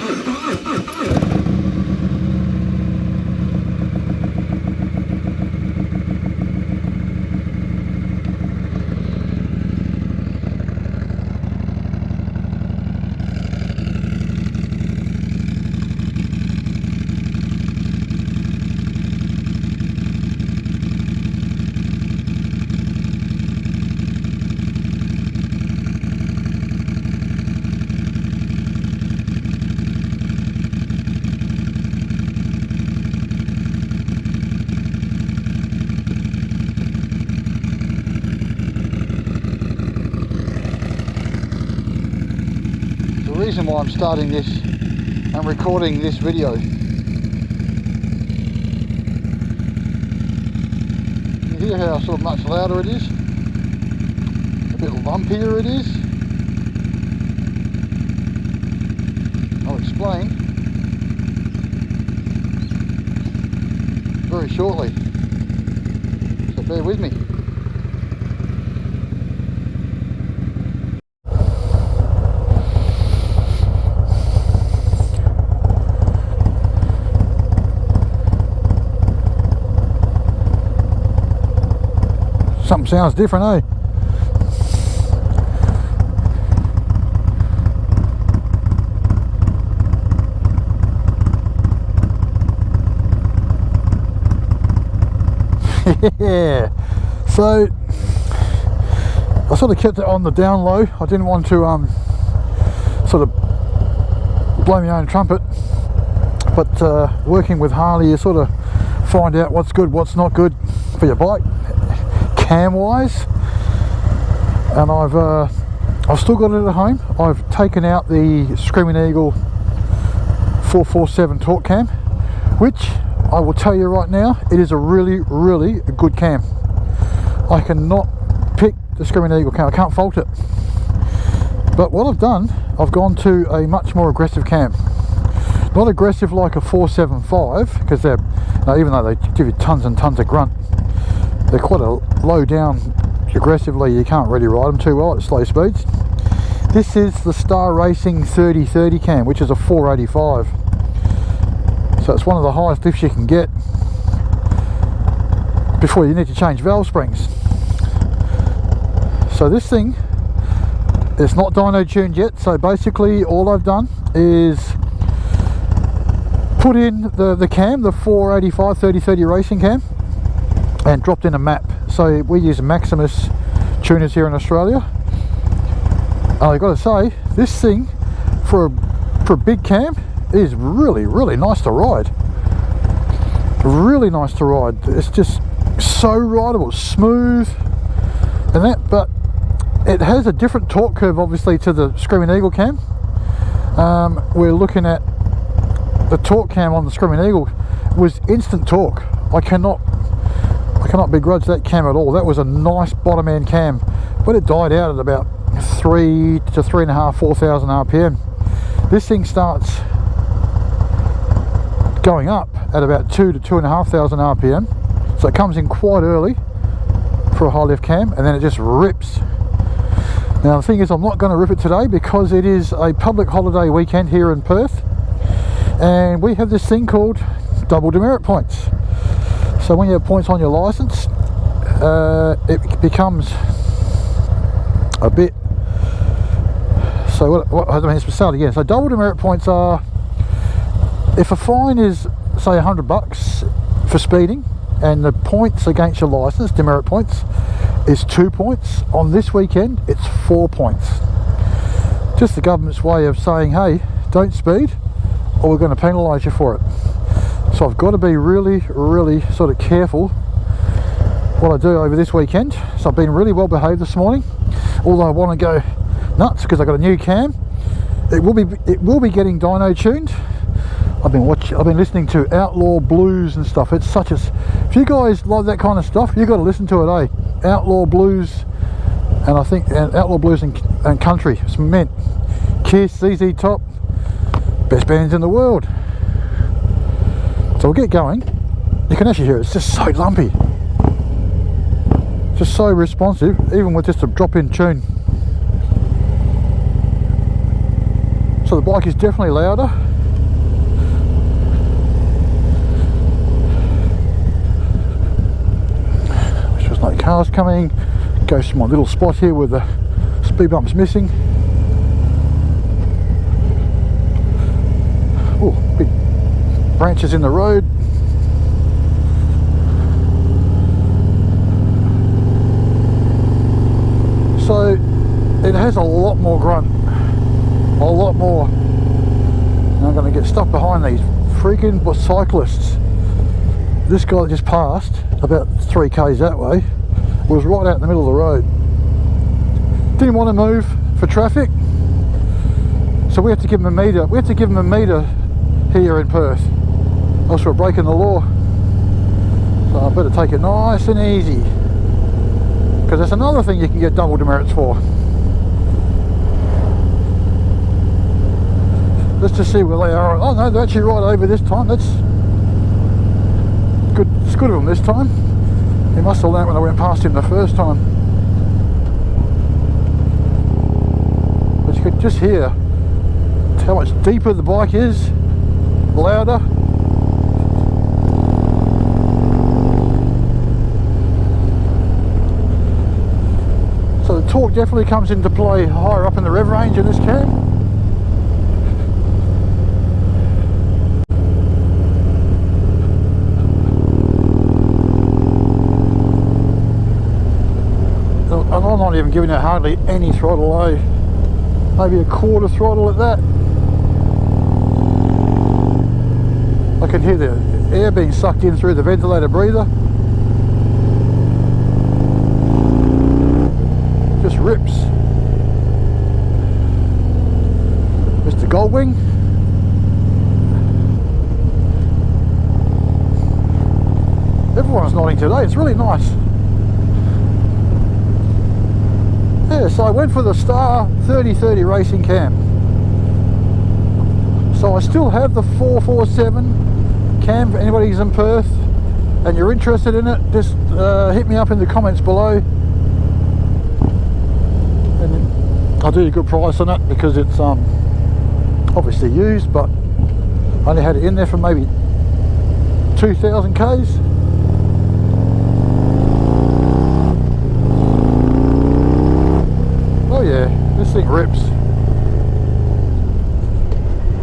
The reason why I'm starting this and recording this video, you hear how sort of much louder it is, a bit lumpier it is. I'll explain very shortly, so bear with me. Something sounds different, eh? Yeah. So I sort of kept it on the down low. I didn't want to sort of blow my own trumpet, but working with Harley, you sort of find out what's good, what's not good for your bike, cam wise. And I've still got it at home. I've taken out the Screaming Eagle 447 torque cam, which I will tell you right now, it is a really good cam. I cannot pick the Screaming Eagle cam, I can't fault it. But what I've done, I've gone to a much more aggressive cam. Not aggressive like a 475, because they're, even though they give you tons and tons of grunt, they're quite a low down aggressively. You can't really ride them too well at slow speeds. This is the Star Racing 3030 cam, which is a 485. So it's one of the highest lifts you can get before you need to change valve springs. So this thing, it's not dyno tuned yet. So basically all I've done is put in the cam, the 485 3030 racing cam, and dropped in a map. So we use Maximus tuners here in Australia, and I've got to say, this thing for a big cam is really nice to ride. Really nice to ride. It's just so rideable, smooth and that, but it has a different torque curve obviously to the Screaming Eagle cam. We're looking at the torque cam on the Screaming Eagle was instant torque. I cannot begrudge that cam at all. That was a nice bottom end cam, but it died out at about 3 to 3.5, 4,000 RPM. This thing starts going up at about 2 to 2,500 RPM, so it comes in quite early for a high lift cam, and then it just rips. Now the thing is, I'm not going to rip it today because it is a public holiday weekend here in Perth, and we have this thing called double demerit points. So when you have points on your license, it becomes a bit, so what I mean, let's start again. So double demerit points are, if a fine is say $100 for speeding, and the points against your license, demerit points, is 2 points, on this weekend it's 4 points. Just the government's way of saying, hey, don't speed or we're going to penalise you for it. So I've got to be really sort of careful what I do over this weekend. So I've been really well behaved this morning, although I want to go nuts because I've got a new cam. It will be getting dyno tuned. I've been listening to Outlaw Blues and stuff. It's such a, if you guys love that kind of stuff, you've got to listen to it, eh? Outlaw Blues, and I think Outlaw Blues and Country. It's mint. Kiss, ZZ Top, best bands in the world. So we'll get going. You can actually hear it, it's just so lumpy. Just so responsive, even with just a drop-in tune. So the bike is definitely louder. cars coming. Goes to my little spot here where the speed bump's missing. Oh, big branches in the road. So it has a lot more grunt, a lot more. And I'm going to get stuck behind these freaking cyclists. This guy that just passed about 3 k's that way was right out in the middle of the road. Didn't want to move for traffic, so we have to give him a meter. We have to give him a meter here in Perth, else we're breaking the law. So I better take it nice and easy, because that's another thing you can get double demerits for. Let's just see where they are. Oh no, they're actually right over this time. That's good. It's good of them this time. He must have learnt when I went past him the first time. But you could just hear how much deeper the bike is, louder. So the torque definitely comes into play higher up in the rev range in this cam. And I'm not even giving it hardly any throttle, eh? Maybe a quarter throttle at that. I can hear the air being sucked in through the ventilator breather. Just rips. Mr. Goldwing. Everyone's nodding today, it's really nice. Yeah, so I went for the Star 3030 racing cam. So I still have the 447 cam for anybody who's in Perth and you're interested in it. Just hit me up in the comments below, and I'll do you a good price on it, because it's obviously used, but I only had it in there for maybe 2,000 k's. Oh yeah, this thing rips.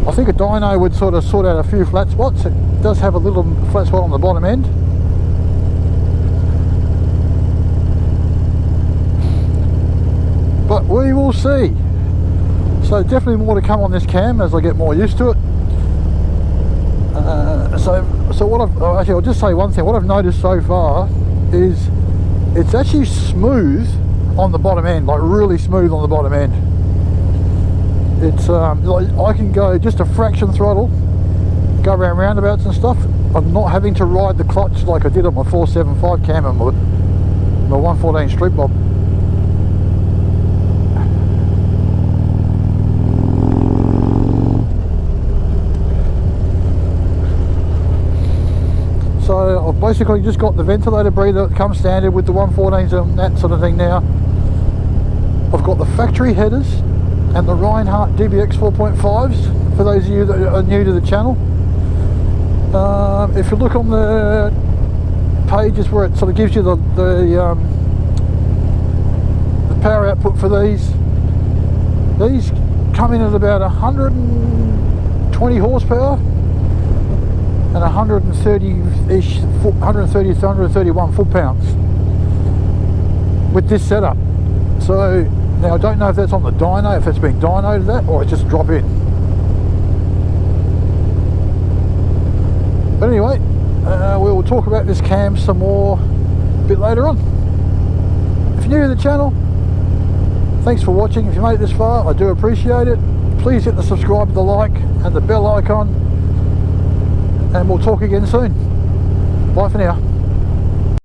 I think a dyno would sort out a few flat spots. It does have a little flat spot on the bottom end. But we will see. So definitely more to come on this cam as I get more used to it. So what I'll just say one thing. What I've noticed so far is it's actually smooth on the bottom end, like really smooth on the bottom end. It's like I can go just a fraction throttle, go around roundabouts and stuff. I'm not having to ride the clutch like I did on my 475 cam and my 114 Street Bob. So I've basically just got the ventilator breather that comes standard with the 114s and that sort of thing now. I've got the factory headers and the Reinhardt DBX 4.5s for those of you that are new to the channel. If you look on the pages where it sort of gives you the power output for these come in at about 120 horsepower and 130-ish, 130 to 131 foot-pounds with this setup. So now I don't know if that's on the dyno, if it's been dynoed to that, or it's just drop in. But anyway, we will talk about this cam some more a bit later on. If you're new to the channel, thanks for watching. If you made it this far, I do appreciate it. Please hit the subscribe, the like and the bell icon, and we'll talk again soon. Bye for now.